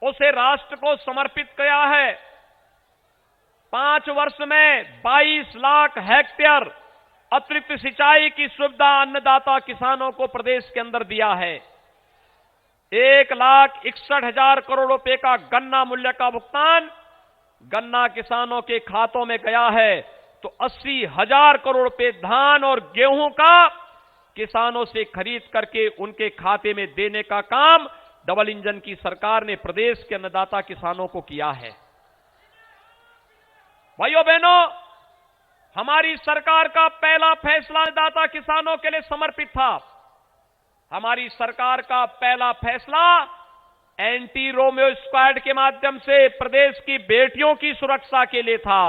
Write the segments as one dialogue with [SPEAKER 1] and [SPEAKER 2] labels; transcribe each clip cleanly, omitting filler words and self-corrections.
[SPEAKER 1] उसे राष्ट्र को समर्पित किया है। 5 वर्ष में 22 लाख हेक्टेयर अतिरिक्त सिंचाई की सुविधा अन्नदाता किसानों को प्रदेश के अंदर दिया है। 1,61,000 करोड़ रुपए का गन्ना मूल्य का भुगतान गन्ना किसानों के खातों में गया है, तो 80,000 करोड़ रुपए धान और गेहूं का किसानों से खरीद करके उनके खाते में देने का काम डबल इंजन की सरकार ने प्रदेश के अन्नदाता किसानों को किया है। भाइयों बहनों, हमारी सरकार का पहला फैसला अन्नदाता किसानों के लिए समर्पित था। हमारी सरकार का पहला फैसला एंटी रोमियो स्क्वाड के माध्यम से प्रदेश की बेटियों की सुरक्षा के लिए था।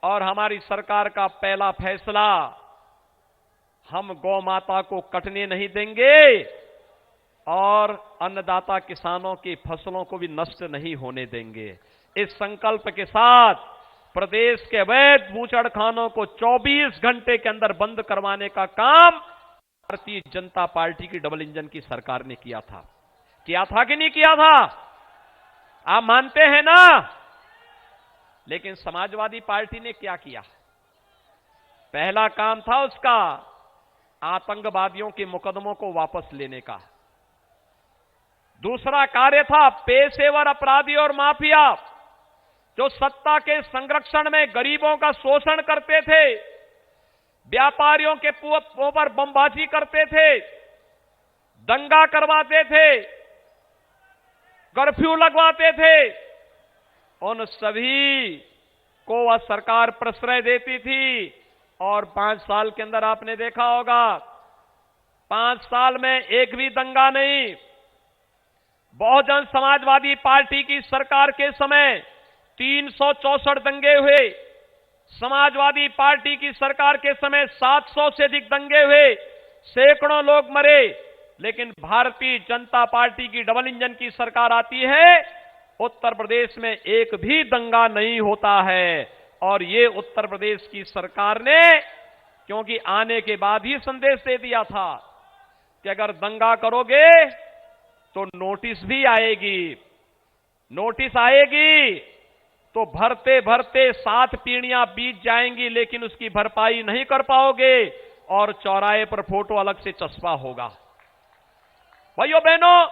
[SPEAKER 1] और हमारी सरकार का पहला फैसला, हम गौ माता को कटने नहीं देंगे और अन्नदाता किसानों की फसलों को भी नष्ट नहीं होने देंगे। इस संकल्प के साथ प्रदेश के अवैध बूचड़खानों को 24 घंटे के अंदर बंद करवाने का काम भारतीय जनता पार्टी की डबल इंजन की सरकार ने किया था। किया था कि नहीं किया था? आप मानते हैं ना? लेकिन समाजवादी पार्टी ने क्या किया? पहला काम था उसका आतंकवादियों के मुकदमों को वापस लेने का। दूसरा कार्य था पेशेवर अपराधी और माफिया जो सत्ता के संरक्षण में गरीबों का शोषण करते थे, व्यापारियों के ऊपर बमबाजी करते थे, दंगा करवाते थे, कर्फ्यू लगवाते थे, उन सभी को वह सरकार प्रश्रय देती थी। और 5 साल के अंदर आपने देखा होगा, 5 साल में एक भी दंगा नहीं। बहुजन समाजवादी पार्टी की सरकार के समय 364 दंगे हुए, समाजवादी पार्टी की सरकार के समय 700 से अधिक दंगे हुए, सैकड़ों लोग मरे। लेकिन भारतीय जनता पार्टी की डबल इंजन की सरकार आती है, उत्तर प्रदेश में एक भी दंगा नहीं होता है। और ये उत्तर प्रदेश की सरकार ने, क्योंकि आने के बाद ही संदेश दे दिया था कि अगर दंगा करोगे तो नोटिस भी आएगी, नोटिस आएगी तो भरते भरते 7 पीढ़ियां बीत जाएंगी, लेकिन उसकी भरपाई नहीं कर पाओगे और चौराहे पर फोटो अलग से चस्पा होगा। भाइयों बहनों,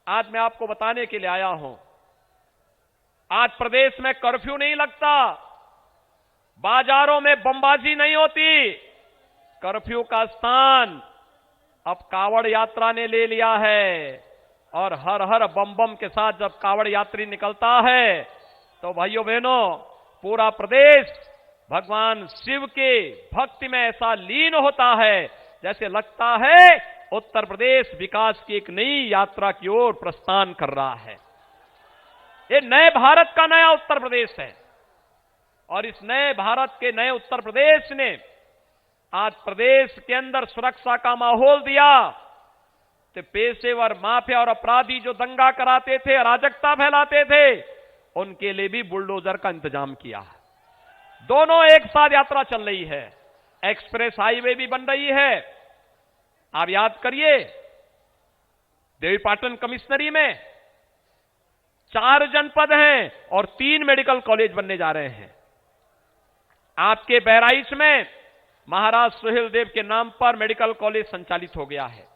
[SPEAKER 1] आज मैं आपको बताने के लिए आया हूं, आज प्रदेश में कर्फ्यू नहीं लगता, बाजारों में बमबाजी नहीं होती। कर्फ्यू का स्थान अब कावड़ यात्रा ने ले लिया है। और हर हर बम बम के साथ जब कावड़ यात्री निकलता है तो भाइयों बहनों, पूरा प्रदेश भगवान शिव के भक्ति में ऐसा लीन होता है जैसे लगता है उत्तर प्रदेश विकास की एक नई यात्रा की ओर प्रस्थान कर रहा है। ये नए भारत का नया उत्तर प्रदेश है। और इस नए भारत के नए उत्तर प्रदेश ने आज प्रदेश के अंदर सुरक्षा का माहौल दिया। तो पेशेवर माफिया और अपराधी जो दंगा कराते थे, अराजकता फैलाते थे, उनके लिए भी बुलडोजर का इंतजाम किया। दोनों एक साथ यात्रा चल रही है। एक्सप्रेस हाईवे भी बन रही है। आप याद करिए, देवीपाटन कमिश्नरी में 4 जनपद हैं और 3 मेडिकल कॉलेज बनने जा रहे हैं। आपके बहराइच में महाराज सुहेल देव के नाम पर मेडिकल कॉलेज संचालित हो गया है।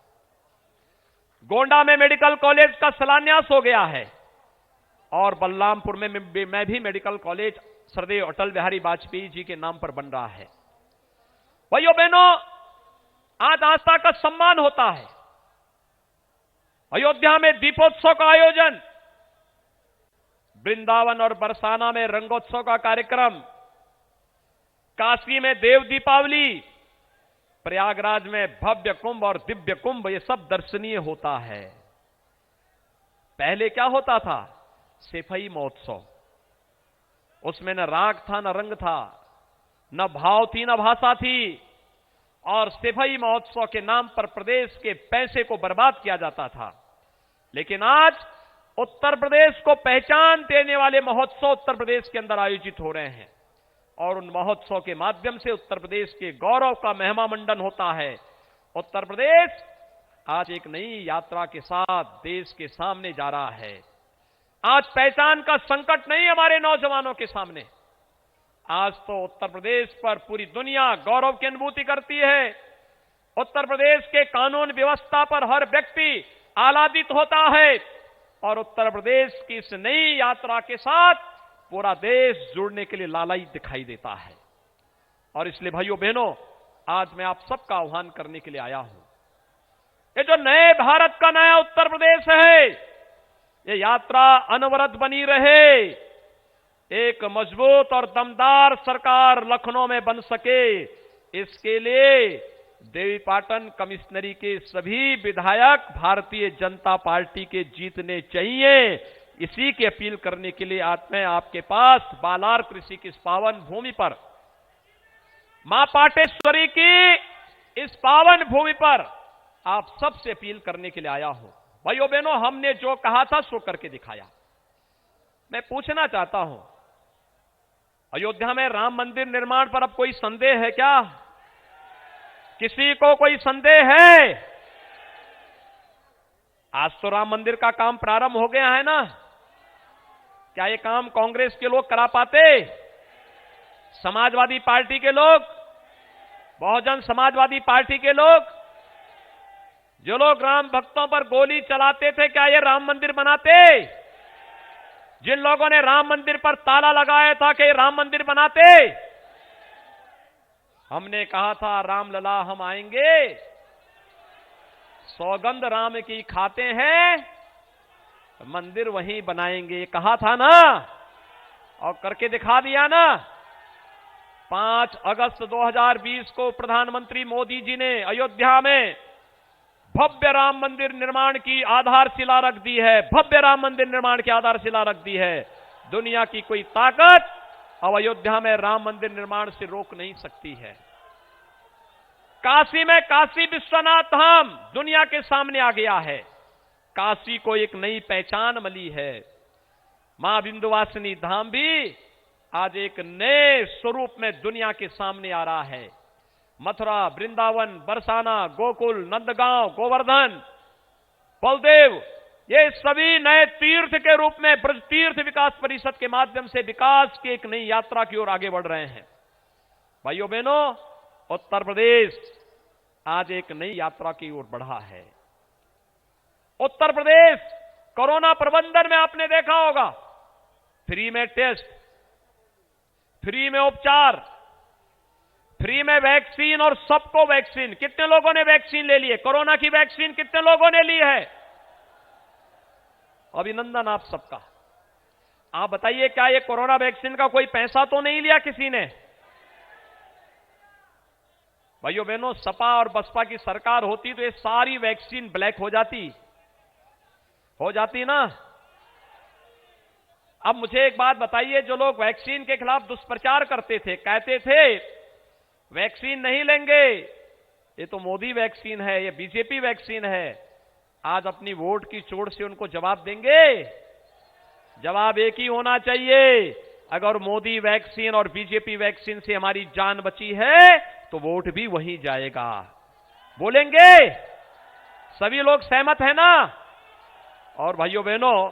[SPEAKER 1] गोंडा में मेडिकल कॉलेज का शिलान्यास हो गया है। और बलरामपुर में भी मेडिकल कॉलेज सरदेव अटल बिहारी वाजपेयी जी के नाम पर बन रहा है। भाइयों बहनों, आज आस्था का सम्मान होता है। अयोध्या में दीपोत्सव का आयोजन, वृंदावन और बरसाना में रंगोत्सव का कार्यक्रम, काशी में देव दीपावली, प्रयागराज में भव्य कुंभ और दिव्य कुंभ, ये सब दर्शनीय होता है। पहले क्या होता था? सिपाही महोत्सव। उसमें न राग था, न रंग था, न भाव थी, न भाषा थी। और सिपाही महोत्सव के नाम पर प्रदेश के पैसे को बर्बाद किया जाता था। लेकिन आज उत्तर प्रदेश को पहचान देने वाले महोत्सव उत्तर प्रदेश के अंदर आयोजित हो रहे हैं। और उन महोत्सव के माध्यम से उत्तर प्रदेश के गौरव का महिमा मंडन होता है। उत्तर प्रदेश आज एक नई यात्रा के साथ देश के सामने जा रहा है। आज पहचान का संकट नहीं हमारे नौजवानों के सामने। आज तो उत्तर प्रदेश पर पूरी दुनिया गौरव की अनुभूति करती है। उत्तर प्रदेश के कानून व्यवस्था पर हर व्यक्ति आह्लादित होता है और उत्तर प्रदेश की इस नई यात्रा के साथ पूरा देश जुड़ने के लिए लालाई दिखाई देता है। और इसलिए भाइयों बहनों, आज मैं आप सबका आह्वान करने के लिए आया हूं। ये जो नए भारत का नया उत्तर प्रदेश है, ये यात्रा अनवरत बनी रहे। एक मजबूत और दमदार सरकार लखनऊ में बन सके, इसके लिए देवीपाटन कमिश्नरी के सभी विधायक भारतीय जनता पार्टी के जीतने चाहिए। इसी की अपील करने के लिए आज मैं आपके पास बालार कृषि की इस पावन भूमि पर, मां पाटेश्वरी की इस पावन भूमि पर आप सबसे अपील करने के लिए आया हूं। भाइयों बहनों, हमने जो कहा था सो करके दिखाया। मैं पूछना चाहता हूं, अयोध्या में राम मंदिर निर्माण पर अब कोई संदेह है क्या? किसी को कोई संदेह है? आज तो राम मंदिर का काम प्रारंभ हो गया है ना। क्या ये काम कांग्रेस के लोग करा पाते? समाजवादी पार्टी के लोग, बहुजन समाजवादी पार्टी के लोग, जो लोग राम भक्तों पर गोली चलाते थे, क्या ये राम मंदिर बनाते? जिन लोगों ने राम मंदिर पर ताला लगाया था, कि राम मंदिर बनाते? हमने कहा था रामलला हम आएंगे, सौगंध राम की खाते हैं, मंदिर वहीं बनाएंगे, कहा था ना, और करके दिखा दिया ना। 5 अगस्त 2020 को प्रधानमंत्री मोदी जी ने अयोध्या में भव्य राम मंदिर निर्माण की आधारशिला रख दी है। भव्य राम मंदिर निर्माण की आधारशिला रख दी है। दुनिया की कोई ताकत अब अयोध्या में राम मंदिर निर्माण से रोक नहीं सकती है। काशी में काशी विश्वनाथ धाम दुनिया के सामने आ गया है। काशी को एक नई पहचान मिली है। मां विंध्यवासिनी धाम भी आज एक नए स्वरूप में दुनिया के सामने आ रहा है। मथुरा, वृंदावन, बरसाना, गोकुल, नंदगांव, गोवर्धन, बलदेव, ये सभी नए तीर्थ के रूप में ब्रज तीर्थ विकास परिषद के माध्यम से विकास की एक नई यात्रा की ओर आगे बढ़ रहे हैं। भाइयों बहनों, उत्तर प्रदेश आज एक नई यात्रा की ओर बढ़ा है। उत्तर प्रदेश कोरोना प्रबंधन में आपने देखा होगा, फ्री में टेस्ट, फ्री में उपचार, फ्री में वैक्सीन और सबको वैक्सीन। कितने लोगों ने वैक्सीन ले ली है? कोरोना की वैक्सीन कितने लोगों ने ली है? अभिनंदन आप सबका। आप बताइए, क्या ये कोरोना वैक्सीन का कोई पैसा तो नहीं लिया किसी ने? भाइयों बहनों, सपा और बसपा की सरकार होती तो ये सारी वैक्सीन ब्लैक हो जाती ना। अब मुझे एक बात बताइए, जो लोग वैक्सीन के खिलाफ दुष्प्रचार करते थे, कहते थे वैक्सीन नहीं लेंगे, ये तो मोदी वैक्सीन है, ये बीजेपी वैक्सीन है, आज अपनी वोट की चोट से उनको जवाब देंगे? जवाब एक ही होना चाहिए। अगर मोदी वैक्सीन और बीजेपी वैक्सीन से हमारी जान बची है तो वोट भी वहीं जाएगा। बोलेंगे? सभी लोग सहमत है ना? और भाइयों बहनों,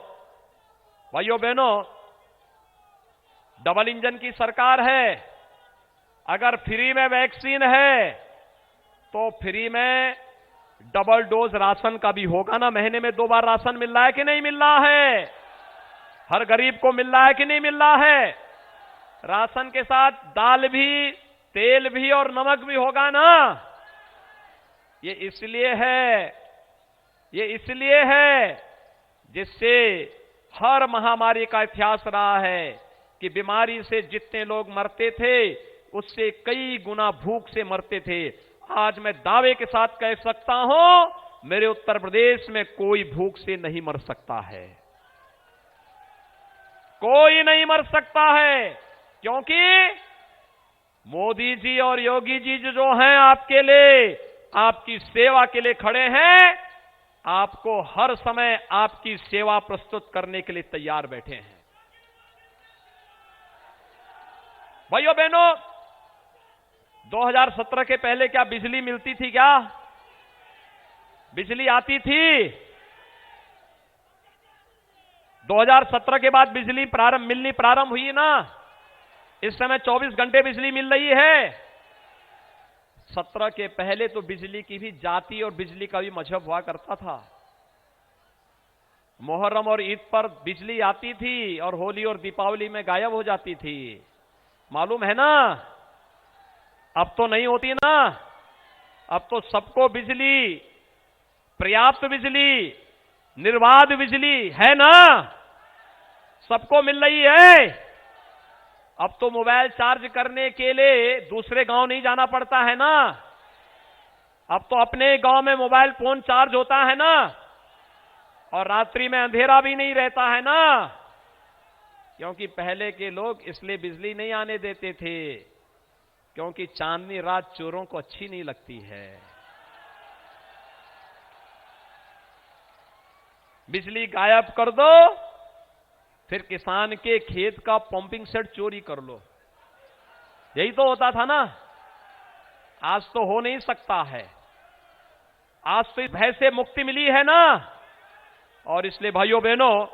[SPEAKER 1] डबल इंजन की सरकार है। अगर फ्री में वैक्सीन है तो फ्री में डबल डोज राशन का भी होगा ना। महीने में 2 बार राशन मिल रहा है कि नहीं मिल रहा है? हर गरीब को मिल रहा है कि नहीं मिल रहा है? राशन के साथ दाल भी, तेल भी और नमक भी होगा ना। ये इसलिए है जिससे हर महामारी का इतिहास रहा है कि बीमारी से जितने लोग मरते थे उससे कई गुना भूख से मरते थे। आज मैं दावे के साथ कह सकता हूं, मेरे उत्तर प्रदेश में कोई भूख से नहीं मर सकता है, कोई नहीं मर सकता है, क्योंकि मोदी जी और योगी जी जो हैं आपके लिए, आपकी सेवा के लिए खड़े हैं। आपको हर समय आपकी सेवा प्रस्तुत करने के लिए तैयार बैठे हैं। भाइयों बहनों, 2017 के पहले क्या बिजली मिलती थी? क्या बिजली आती थी? 2017 के बाद बिजली मिलनी प्रारंभ हुई ना, इस समय 24 घंटे बिजली मिल रही है। 17 के पहले तो बिजली की भी जाति और बिजली का भी मजहब हुआ करता था। मुहर्रम और ईद पर बिजली आती थी और होली और दीपावली में गायब हो जाती थी, मालूम है ना। अब तो नहीं होती ना, अब तो सबको बिजली, पर्याप्त बिजली, निर्बाध बिजली है ना, सबको मिल रही है। अब तो मोबाइल चार्ज करने के लिए दूसरे गांव नहीं जाना पड़ता है ना, अब तो अपने गांव में मोबाइल फोन चार्ज होता है ना, और रात्रि में अंधेरा भी नहीं रहता है ना। क्योंकि पहले के लोग इसलिए बिजली नहीं आने देते थे, क्योंकि चांदनी रात चोरों को अच्छी नहीं लगती है। बिजली गायब कर दो, फिर किसान के खेत का पंपिंग सेट चोरी कर लो, यही तो होता था ना। आज तो हो नहीं सकता है, आज तो इस भय से मुक्ति मिली है ना। और इसलिए भाइयों बहनों,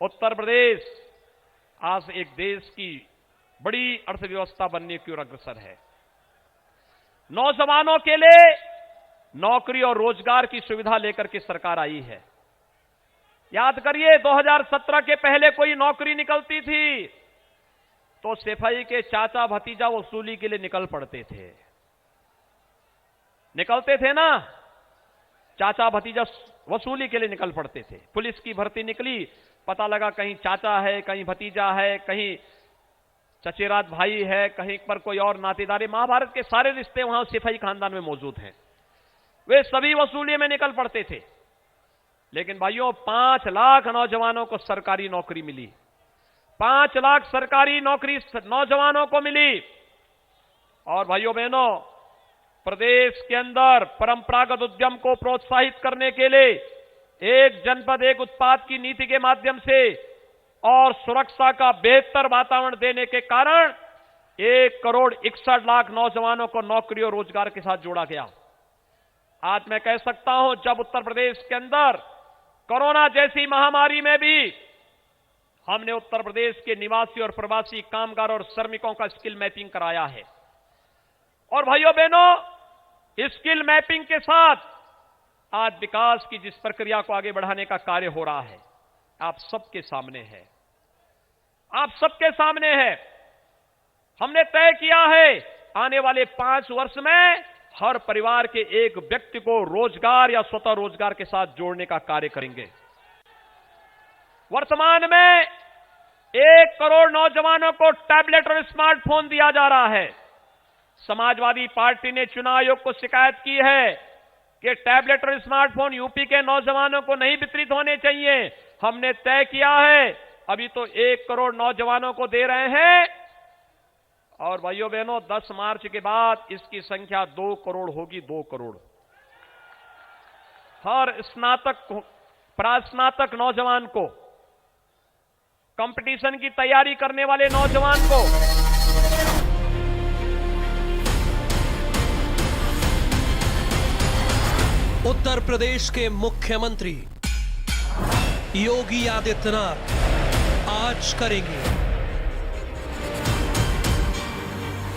[SPEAKER 1] उत्तर प्रदेश आज एक देश की बड़ी अर्थव्यवस्था बनने की ओर अग्रसर है। नौजवानों के लिए नौकरी और रोजगार की सुविधा लेकर के सरकार आई है। याद करिए, 2017 के पहले कोई नौकरी निकलती थी तो सिपाही के चाचा भतीजा वसूली के लिए निकल पड़ते थे, निकलते थे ना, चाचा भतीजा वसूली के लिए निकल पड़ते थे। पुलिस की भर्ती निकली, पता लगा कहीं चाचा है, कहीं भतीजा है, कहीं चचेरात भाई है, कहीं पर कोई और नातेदारी। महाभारत के सारे रिश्ते वहां सिपाही खानदान में मौजूद हैं, वे सभी वसूली में निकल पड़ते थे। लेकिन भाइयों, 5 लाख नौजवानों को सरकारी नौकरी मिली, 5 लाख सरकारी नौकरी नौजवानों को मिली। और भाइयों बहनों, प्रदेश के अंदर परंपरागत उद्यम को प्रोत्साहित करने के लिए एक जनपद एक उत्पाद की नीति के माध्यम से और सुरक्षा का बेहतर वातावरण देने के कारण 1,61,00,000 नौजवानों को नौकरी और रोजगार के साथ जोड़ा गया। आज मैं कह सकता हूं, जब उत्तर प्रदेश के अंदर कोरोना जैसी महामारी में भी हमने उत्तर प्रदेश के निवासी और प्रवासी कामगार और श्रमिकों का स्किल मैपिंग कराया है। और भाइयों बहनों, स्किल मैपिंग के साथ आज विकास की जिस प्रक्रिया को आगे बढ़ाने का कार्य हो रहा है, आप सबके सामने है, आप सबके सामने है। हमने तय किया है, आने वाले 5 वर्ष में हर परिवार के एक व्यक्ति को रोजगार या स्वतः रोजगार के साथ जोड़ने का कार्य करेंगे। वर्तमान में 1 करोड़ नौजवानों को टैबलेट और स्मार्टफोन दिया जा रहा है। समाजवादी पार्टी ने चुनाव आयोग को शिकायत की है कि टैबलेट और स्मार्टफोन यूपी के नौजवानों को नहीं वितरित होने चाहिए। हमने तय किया है, अभी तो 1 करोड़ नौजवानों को दे रहे हैं, और भाइयों बहनों, 10 मार्च के बाद इसकी संख्या 2 करोड़ होगी, 2 करोड़। हर स्नातक प्रास्नातक नौजवान को, कंपटीशन की तैयारी करने वाले नौजवान को
[SPEAKER 2] उत्तर प्रदेश के मुख्यमंत्री योगी आदित्यनाथ आज करेंगे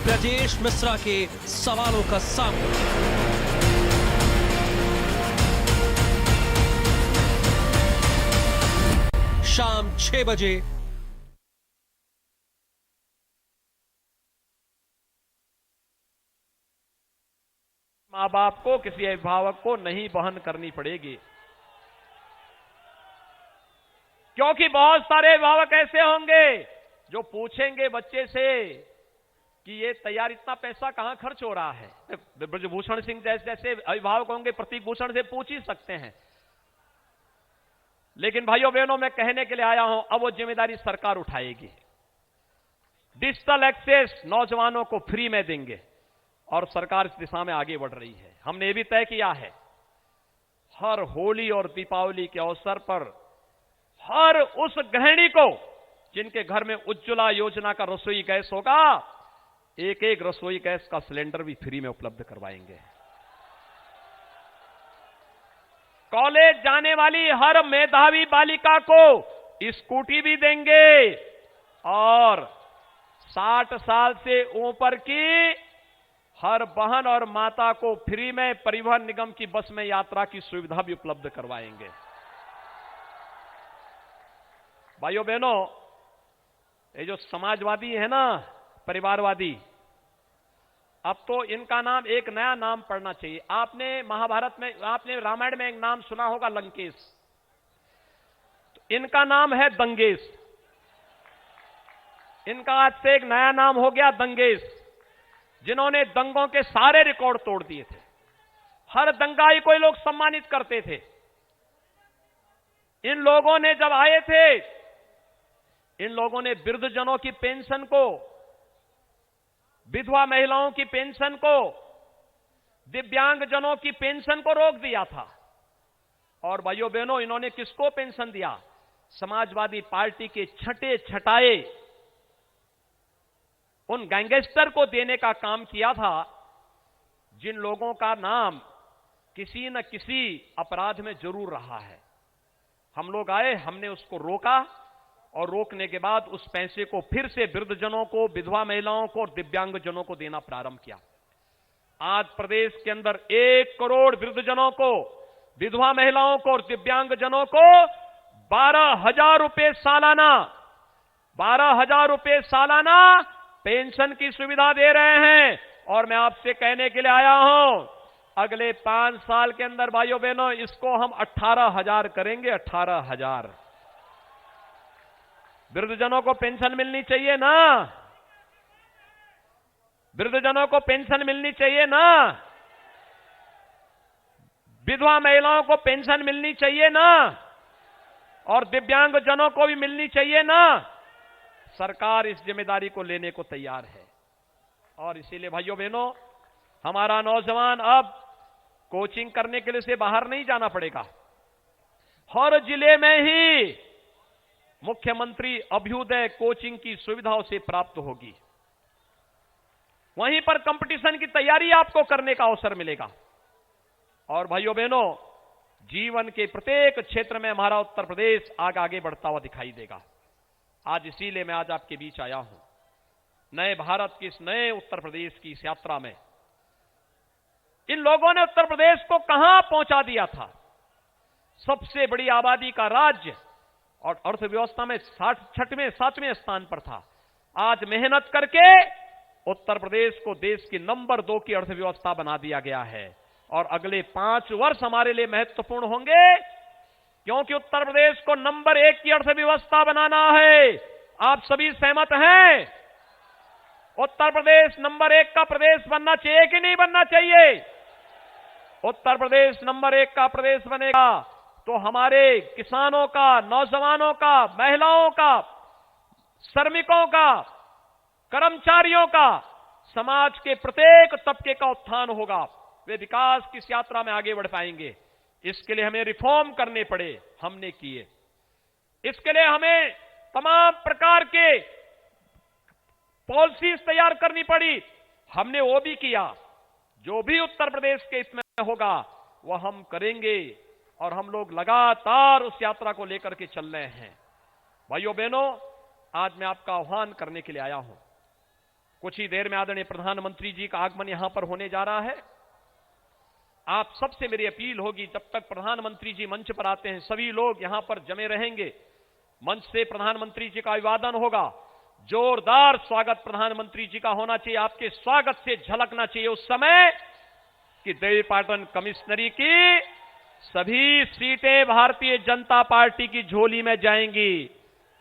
[SPEAKER 2] ब्रजेश मिश्रा के सवालों का सामना। शाम 6 बजे।
[SPEAKER 1] मां बाप को, किसी अभिभावक को नहीं बहन करनी पड़ेगी, क्योंकि बहुत सारे अभिभावक ऐसे होंगे जो पूछेंगे बच्चे से कि ये तैयार इतना पैसा कहां खर्च हो रहा है। ब्रजभूषण सिंह जैसे अभिभावक होंगे, प्रतीक भूषण से पूछ ही सकते हैं। लेकिन भाइयों बहनों, मैं कहने के लिए आया हूं, अब वो जिम्मेदारी सरकार उठाएगी। डिजिटल एक्सेस नौजवानों को फ्री में देंगे, और सरकार इस दिशा में आगे बढ़ रही है। हमने ये भी तय किया है, हर होली और दीपावली के अवसर पर हर उस गृहिणी को जिनके घर में उज्ज्वला योजना का रसोई गैस होगा, एक रसोई गैस का सिलेंडर भी फ्री में उपलब्ध करवाएंगे। कॉलेज जाने वाली हर मेधावी बालिका को स्कूटी भी देंगे और 60 साल से ऊपर की हर बहन और माता को फ्री में परिवहन निगम की बस में यात्रा की सुविधा भी उपलब्ध करवाएंगे। भाइयों बहनों, ये जो समाजवादी है ना, परिवारवादी, अब तो इनका नाम, एक नया नाम पढ़ना चाहिए। आपने महाभारत में, आपने रामायण में एक नाम सुना होगा, लंकेश। तो इनका नाम है दंगेश। इनका आज से एक नया नाम हो गया दंगेश, जिन्होंने दंगों के सारे रिकॉर्ड तोड़ दिए थे। हर दंगाई को ये लोग सम्मानित करते थे। इन लोगों ने जब आए थे, इन लोगों ने वृद्धजनों की पेंशन को, विधवा महिलाओं की पेंशन को, दिव्यांगजनों की पेंशन को रोक दिया था। और भाइयों बहनों, इन्होंने किसको पेंशन दिया? समाजवादी पार्टी के छठे छटाए उन गैंगस्टर को देने का काम किया था, जिन लोगों का नाम किसी न किसी अपराध में जरूर रहा है। हम लोग आए, हमने उसको रोका और रोकने के बाद उस पैसे को फिर से वृद्धजनों को, विधवा महिलाओं को और दिव्यांगजनों को देना प्रारंभ किया। आज प्रदेश के अंदर 1 करोड़ वृद्धजनों को, विधवा महिलाओं को और दिव्यांगजनों को 12,000 रुपए सालाना, 12,000 रुपए सालाना पेंशन की सुविधा दे रहे हैं। और मैं आपसे कहने के लिए आया हूं, अगले 5 साल के अंदर भाइयों बहनों, इसको हम 18,000 करेंगे। 18,000 वृद्धजनों को पेंशन मिलनी चाहिए ना? वृद्धजनों को पेंशन मिलनी चाहिए ना? विधवा महिलाओं को पेंशन मिलनी चाहिए ना? और दिव्यांगजनों को भी मिलनी चाहिए ना? सरकार इस जिम्मेदारी को लेने को तैयार है। और इसीलिए भाइयों बहनों, हमारा नौजवान अब कोचिंग करने के लिए से बाहर नहीं जाना पड़ेगा। हर जिले में ही मुख्यमंत्री अभ्युदय कोचिंग की सुविधाओं से प्राप्त होगी। वहीं पर कंपटीशन की तैयारी आपको करने का अवसर मिलेगा। और भाइयों बहनों, जीवन के प्रत्येक क्षेत्र में हमारा उत्तर प्रदेश आगे बढ़ता हुआ दिखाई देगा। आज इसीलिए मैं आज आपके बीच आया हूं। नए भारत की, इस नए उत्तर प्रदेश की इस यात्रा में इन लोगों ने उत्तर प्रदेश को कहां पहुंचा दिया था? सबसे बड़ी आबादी का राज्य और अर्थव्यवस्था में 6वें 7वें स्थान पर था। आज मेहनत करके उत्तर प्रदेश को देश की नंबर 2 की अर्थव्यवस्था बना दिया गया है। और अगले 5 वर्ष हमारे लिए महत्वपूर्ण होंगे, क्योंकि उत्तर प्रदेश को नंबर 1 की अर्थव्यवस्था बनाना है। आप सभी सहमत हैं? उत्तर प्रदेश नंबर 1 का प्रदेश बनना चाहिए कि नहीं बनना चाहिए? उत्तर प्रदेश नंबर 1 का प्रदेश बनेगा तो हमारे किसानों का, नौजवानों का, महिलाओं का, श्रमिकों का, कर्मचारियों का, समाज के प्रत्येक तबके का उत्थान होगा। वे विकास की इस यात्रा में आगे बढ़ पाएंगे। इसके लिए हमें रिफॉर्म करने पड़े, हमने किए। इसके लिए हमें तमाम प्रकार के पॉलिसीज तैयार करनी पड़ी, हमने वो भी किया। जो भी उत्तर प्रदेश के इसमें होगा वह हम करेंगे और हम लोग लगातार उस यात्रा को लेकर के चल रहे हैं। भाइयों बहनों, आज मैं आपका आह्वान करने के लिए आया हूं। कुछ ही देर में आदरणीय प्रधानमंत्री जी का आगमन यहां पर होने जा रहा है। आप सबसे मेरी अपील होगी, जब तक प्रधानमंत्री जी मंच पर आते हैं, सभी लोग यहां पर जमे रहेंगे। मंच से प्रधानमंत्री जी का अभिवादन होगा। जोरदार स्वागत प्रधानमंत्री जी का होना चाहिए। आपके स्वागत से झलकना चाहिए उस समय कि देवीपाटन कमिश्नरी की सभी सीटें भारतीय जनता पार्टी की झोली में जाएंगी।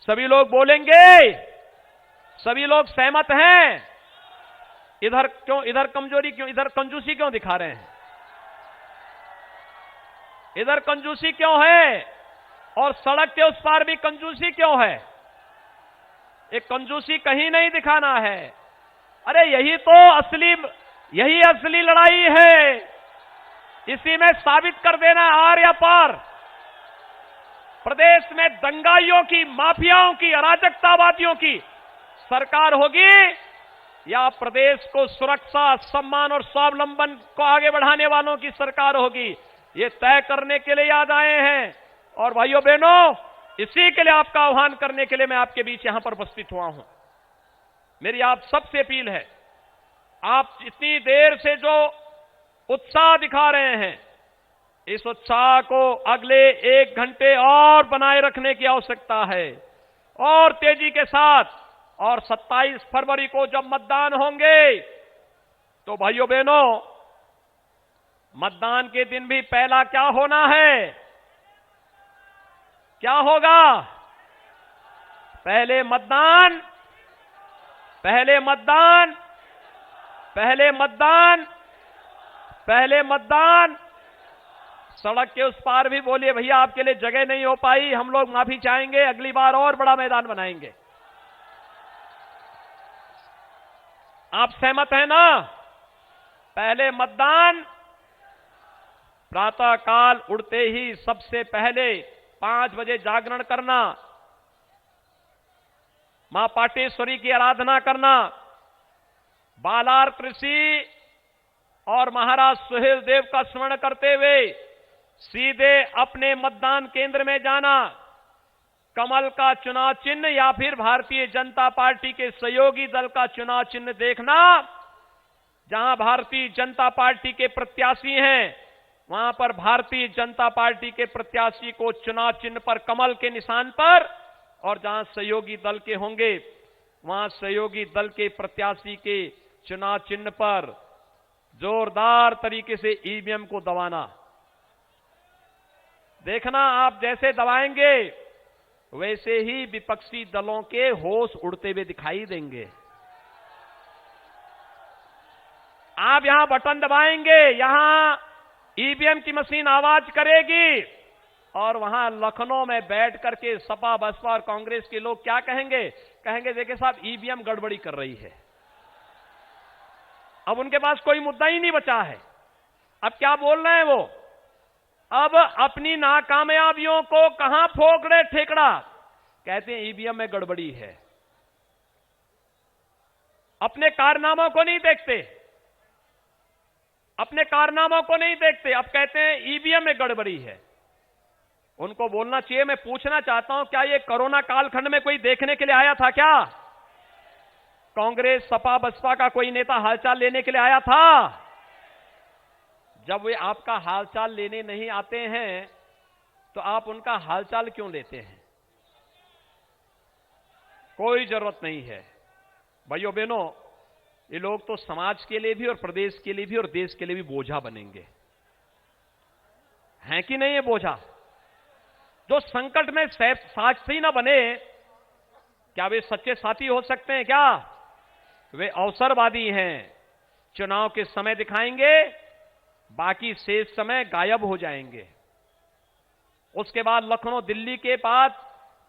[SPEAKER 1] सभी लोग बोलेंगे? सभी लोग सहमत हैं? इधर क्यों, इधर कमजोरी क्यों, इधर कंजूसी क्यों दिखा रहे हैं? इधर कंजूसी क्यों है? और सड़क के उस पार भी कंजूसी क्यों है? एक कंजूसी कहीं नहीं दिखाना है। अरे यही तो असली लड़ाई है। इसी में साबित कर देना आर या पार। प्रदेश में दंगाइयों की, माफियाओं की, अराजकतावादियों की सरकार होगी या प्रदेश को सुरक्षा, सम्मान और स्वावलंबन को आगे बढ़ाने वालों की सरकार होगी? ये तय करने के लिए आज आए हैं। और भाइयों बहनों, इसी के लिए आपका आह्वान करने के लिए मैं आपके बीच यहां पर उपस्थित हुआ हूं। मेरी आप सबसे अपील है, आप इतनी देर से जो उत्साह दिखा रहे हैं, इस उत्साह को अगले 1 घंटे और बनाए रखने की आवश्यकता है, और तेजी के साथ। और 27 फरवरी को जब मतदान होंगे, तो भाइयों बहनों, मतदान के दिन भी पहला क्या होना है? क्या होगा? पहले मतदान, पहले मतदान, पहले मतदान, पहले मतदान। सड़क के उस पार भी बोलिए, भैया आपके लिए जगह नहीं हो पाई, हम लोग माफी चाहेंगे, अगली बार और बड़ा मैदान बनाएंगे। आप सहमत हैं ना? पहले मतदान, प्रातः काल उड़ते ही सबसे पहले 5 बजे जागरण करना, मां पाटेश्वरी की आराधना करना, बालार कृषि और महाराज सुहेल देव का स्मरण करते हुए सीधे अपने मतदान केंद्र में जाना, कमल का चुनाव चिन्ह या फिर भारतीय जनता पार्टी के सहयोगी दल का चुनाव चिन्ह देखना। जहां भारतीय जनता पार्टी के प्रत्याशी हैं, वहां पर भारतीय जनता पार्टी के प्रत्याशी को चुनाव चिन्ह पर कमल के निशान पर, और जहां सहयोगी दल के होंगे वहां सहयोगी दल के प्रत्याशी के चुनाव चिन्ह पर जोरदार तरीके से ईवीएम को दबाना। देखना, आप जैसे दबाएंगे वैसे ही विपक्षी दलों के होश उड़ते हुए दिखाई देंगे। आप यहां बटन दबाएंगे, यहां ईवीएम की मशीन आवाज करेगी, और वहां लखनऊ में बैठ करके सपा, बसपा और कांग्रेस के लोग क्या कहेंगे? कहेंगे देखिए साहब, ईवीएम गड़बड़ी कर रही है। अब उनके पास कोई मुद्दा ही नहीं बचा है। अब क्या बोल रहे हैं वो? अब अपनी नाकामयाबियों को कहां फोक रहे ठेकड़ा? कहते हैं ईवीएम में गड़बड़ी है। अपने कारनामों को नहीं देखते, अपने कारनामों को नहीं देखते, अब कहते हैं ईवीएम में गड़बड़ी है। उनको बोलना चाहिए, मैं पूछना चाहता हूं, क्या ये कोरोना कालखंड में कोई देखने के लिए आया था क्या? कांग्रेस, सपा, बसपा का कोई नेता हालचाल लेने के लिए आया था? जब वे आपका हालचाल लेने नहीं आते हैं तो आप उनका हालचाल क्यों लेते हैं? कोई जरूरत नहीं है। भाइयों बहनों, ये लोग तो समाज के लिए भी और प्रदेश के लिए भी और देश के लिए भी बोझा बनेंगे, हैं कि नहीं? ये बोझा जो संकट में साथी ना बने, क्या वे सच्चे साथी हो सकते हैं क्या? वे अवसरवादी हैं। चुनाव के समय दिखाएंगे, बाकी शेष समय गायब हो जाएंगे। उसके बाद लखनऊ, दिल्ली के बाद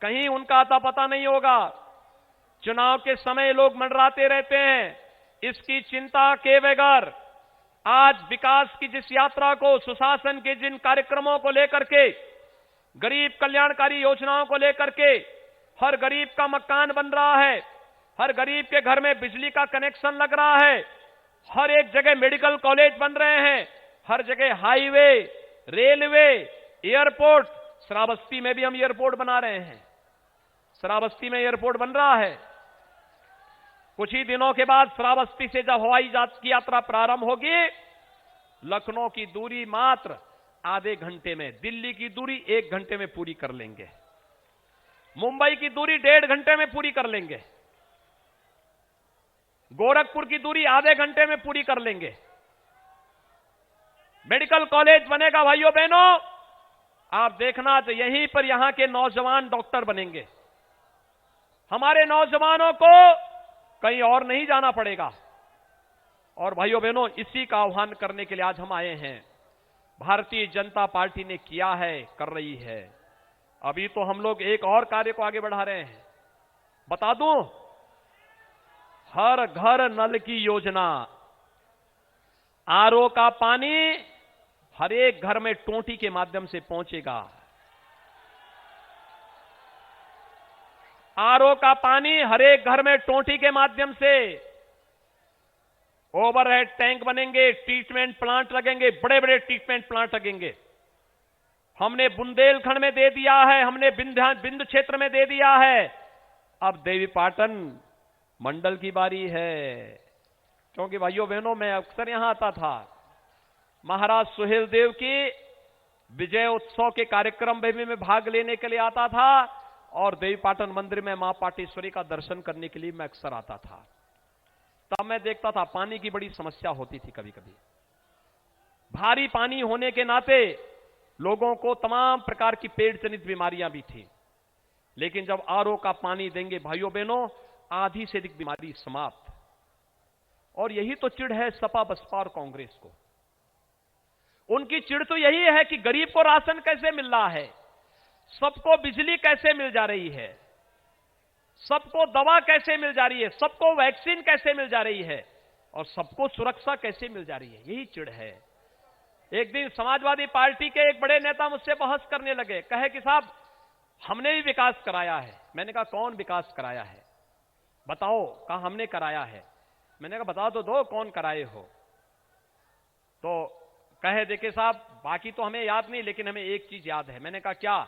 [SPEAKER 1] कहीं उनका अता पता नहीं होगा। चुनाव के समय लोग मंडराते रहते हैं, इसकी चिंता के बगैर आज विकास की जिस यात्रा को, सुशासन के जिन कार्यक्रमों को लेकर के, गरीब कल्याणकारी योजनाओं को लेकर के, हर गरीब का मकान बन रहा है, हर गरीब के घर में बिजली का कनेक्शन लग रहा है, हर एक जगह मेडिकल कॉलेज बन रहे हैं, हर जगह हाईवे, रेलवे, एयरपोर्ट। श्रावस्ती में भी हम एयरपोर्ट बना रहे हैं, श्रावस्ती में एयरपोर्ट बन रहा है। कुछ ही दिनों के बाद श्रावस्ती से जब हवाई जहाज की यात्रा प्रारंभ होगी, लखनऊ की दूरी मात्र आधे घंटे में, दिल्ली की दूरी 1 घंटे में पूरी कर लेंगे, मुंबई की दूरी 1.5 घंटे में पूरी कर लेंगे, गोरखपुर की दूरी आधे घंटे में पूरी कर लेंगे। मेडिकल कॉलेज बनेगा भाइयों बहनों, आप देखना तो यहीं पर यहां के नौजवान डॉक्टर बनेंगे। हमारे नौजवानों को कहीं और नहीं जाना पड़ेगा। और भाइयों बहनों, इसी का आह्वान करने के लिए आज हम आए हैं। भारतीय जनता पार्टी ने किया है, कर रही है। अभी तो हम लोग एक और कार्य को आगे बढ़ा रहे हैं। बता दूं, हर घर नल की योजना, आरओ का पानी हर एक घर में टोंटी के माध्यम से पहुंचेगा। आरओ का पानी हर एक घर में टोंटी के माध्यम से, ओवरहेड टैंक बनेंगे, ट्रीटमेंट प्लांट लगेंगे, बड़े बड़े ट्रीटमेंट प्लांट लगेंगे। हमने बुंदेलखंड में दे दिया है, हमने बिंदु क्षेत्र में दे दिया है। अब देवीपाटन मंडल की बारी है। क्योंकि भाइयों बहनों, मैं अक्सर यहां आता था, महाराज सुहेलदेव की विजय उत्सव के कार्यक्रम में भी मैं भाग लेने के लिए आता था और देवीपाटन मंदिर में मां पाटेश्वरी का दर्शन करने के लिए मैं अक्सर आता था। तब मैं देखता था पानी की बड़ी समस्या होती थी। कभी कभी भारी पानी होने के नाते लोगों को तमाम प्रकार की पेट जनित बीमारियां भी थी। लेकिन जब आरओ का पानी देंगे भाइयों बहनों, आधी से अधिक बीमारी समाप्त। और यही तो चिढ़ है सपा बसपा और कांग्रेस को। उनकी चिढ़ तो यही है कि गरीब को राशन कैसे मिल रहा है, सबको बिजली कैसे मिल जा रही है, सबको दवा कैसे मिल जा रही है, सबको वैक्सीन कैसे मिल जा रही है और सबको सुरक्षा कैसे मिल जा रही है। यही चिढ़ है। एक दिन समाजवादी पार्टी के एक बड़े नेता मुझसे बहस करने लगे, कहे कि साहब हमने भी विकास कराया है। मैंने कहा कौन विकास कराया है बताओ। कहा हमने कराया है। मैंने कहा बता तो दो कौन कराए हो। तो कहे देखिए साहब बाकी तो हमें याद नहीं, लेकिन हमें एक चीज याद है। मैंने कहा क्या?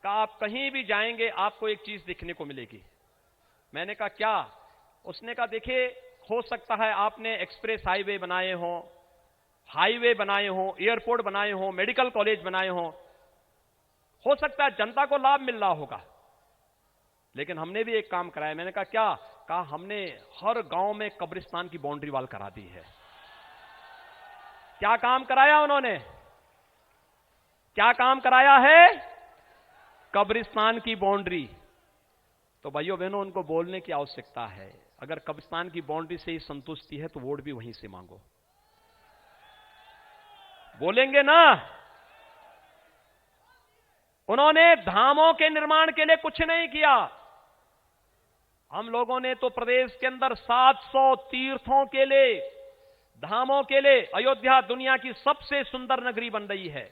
[SPEAKER 1] कहा आप कहीं भी जाएंगे आपको एक चीज दिखने को मिलेगी। मैंने कहा क्या? उसने कहा देखिए, हो सकता है आपने एक्सप्रेस हाईवे बनाए हो, हाईवे बनाए हो, एयरपोर्ट बनाए हो, मेडिकल कॉलेज बनाए हो सकता है जनता को लाभ मिल रहा होगा, लेकिन हमने भी एक काम कराया। मैंने कहा क्या? कहा हमने हर गांव में कब्रिस्तान की बाउंड्री वॉल करा दी है। क्या काम कराया उन्होंने? क्या काम कराया है? कब्रिस्तान की बाउंड्री। तो भाइयों बहनों, उनको बोलने की आवश्यकता है। अगर कब्रिस्तान की बाउंड्री से ही संतुष्टि है तो वोट भी वहीं से मांगो। बोलेंगे ना? उन्होंने धामों के निर्माण के लिए कुछ नहीं किया। हम लोगों ने तो प्रदेश के अंदर 700 तीर्थों के लिए, धामों के लिए, अयोध्या दुनिया की सबसे सुंदर नगरी बन रही है।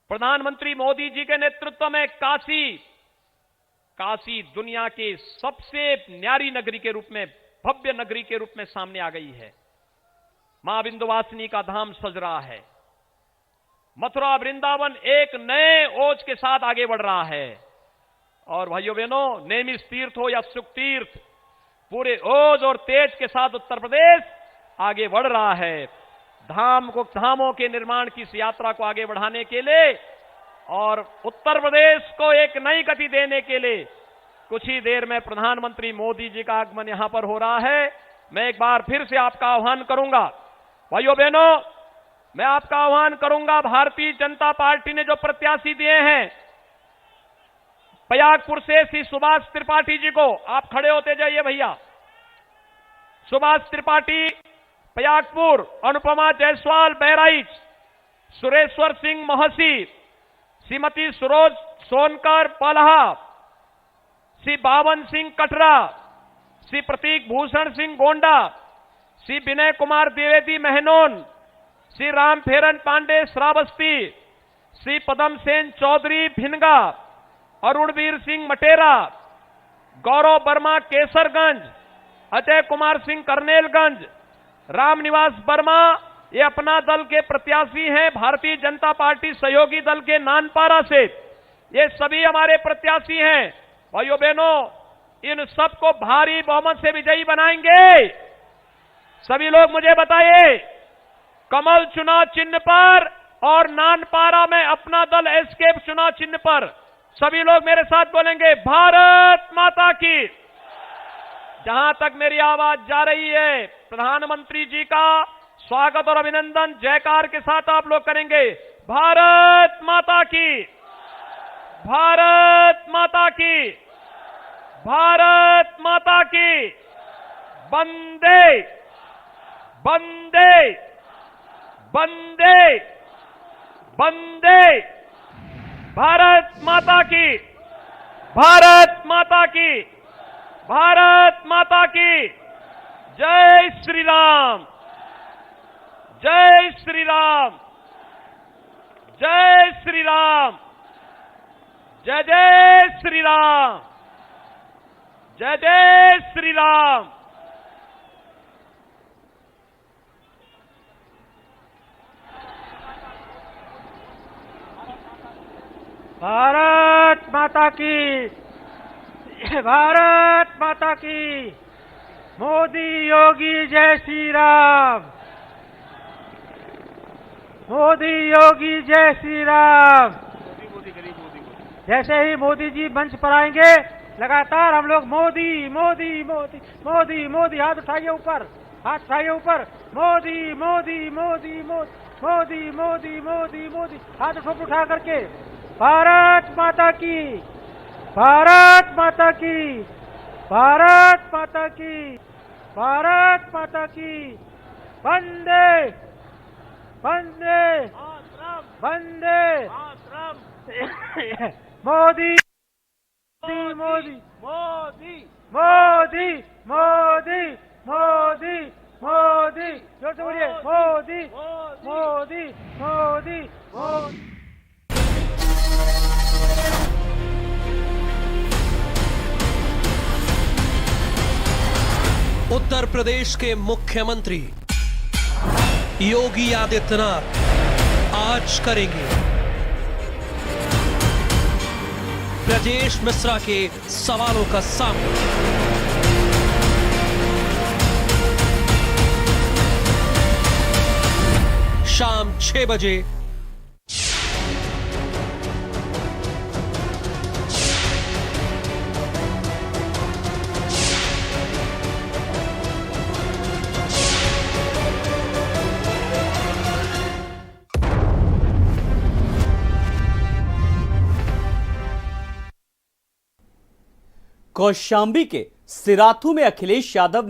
[SPEAKER 1] प्रधानमंत्री मोदी जी के नेतृत्व में काशी दुनिया के सबसे न्यारी नगरी के रूप में, भव्य नगरी के रूप में सामने आ गई है। मां विंध्यवासिनी का धाम सज रहा है। मथुरा वृंदावन एक नए ओज के साथ आगे बढ़ रहा है। और भाइयों बहनों, नेमिष तीर्थ हो या सुख तीर्थ, पूरे ओज और तेज के साथ उत्तर प्रदेश आगे बढ़ रहा है। धामों के निर्माण की इस यात्रा को आगे बढ़ाने के लिए और उत्तर प्रदेश को एक नई गति देने के लिए कुछ ही देर में प्रधानमंत्री मोदी जी का आगमन यहां पर हो रहा है। मैं एक बार फिर से आपका आह्वान करूंगा, भाइयों बहनों, मैं आपका आह्वान करूंगा, भारतीय जनता पार्टी ने जो प्रत्याशी दिए हैं प्रयागपुर से श्री सुभाष त्रिपाठी जी को, आप खड़े होते जाइए भैया। सुभाष त्रिपाठी प्रयागपुर, अनुपमा जायसवाल बहराइच, सुरेश्वर सिंह मोहसी, श्रीमती सरोज सोनकर पलहा, श्री बावन सिंह कटरा, श्री प्रतीक भूषण सिंह गोंडा, श्री विनय कुमार द्विवेदी महनौन, श्री रामफेरन पांडे श्रावस्ती, श्री पदम सेन चौधरी भिनगा, अरुणवीर सिंह मटेरा, गौरव वर्मा केसरगंज, अजय कुमार सिंह करनेलगंज, रामनिवास वर्मा ये अपना दल के प्रत्याशी हैं, भारतीय जनता पार्टी सहयोगी दल के नानपारा से। ये सभी हमारे प्रत्याशी हैं। भाइयों बहनों, इन सबको भारी बहुमत से विजयी बनाएंगे। सभी लोग मुझे बताइए, कमल चुनाव चिन्ह पर और नानपारा में अपना दल एस्केप चुनाव चिन्ह पर। सभी लोग मेरे साथ बोलेंगे, भारत माता की। जहां तक मेरी आवाज जा रही है, प्रधानमंत्री जी का स्वागत और अभिनंदन जयकार के साथ आप लोग करेंगे, भारत माता की, भारत माता की, भारत माता की, वंदे वंदे वंदे वंदे, भारत माता की, भारत माता की, भारत माता की। जय श्री राम, जय श्री राम, जय श्री राम, जय जय श्री राम, जय जय श्री राम।
[SPEAKER 3] भारत माता की, भारत माता की। मोदी योगी जय श्री राम, मोदी योगी जय श्री राम। जैसे ही मोदी जी मंच पर आएंगे, लगातार हम लोग मोदी मोदी मोदी मोदी मोदी, हाथ उठाइए ऊपर, हाथ उठाइए ऊपर, मोदी मोदी मोदी मोदी मोदी मोदी मोदी, हाथ उठा करके। भारत माता की, भारत माता की, भारत माता की, भारत माता की। वंदे वंदे वंदे मोदी मोदी मोदी मोदी मोदी मोदी मोदी, जोर से बोलिए, मोदी मोदी मोदी मोदी।
[SPEAKER 2] उत्तर प्रदेश के मुख्यमंत्री योगी आदित्यनाथ आज करेंगे ब्रजेश मिश्रा के सवालों का सामना। शाम 6 बजे
[SPEAKER 4] कौशांबी के सिराथू में अखिलेश यादव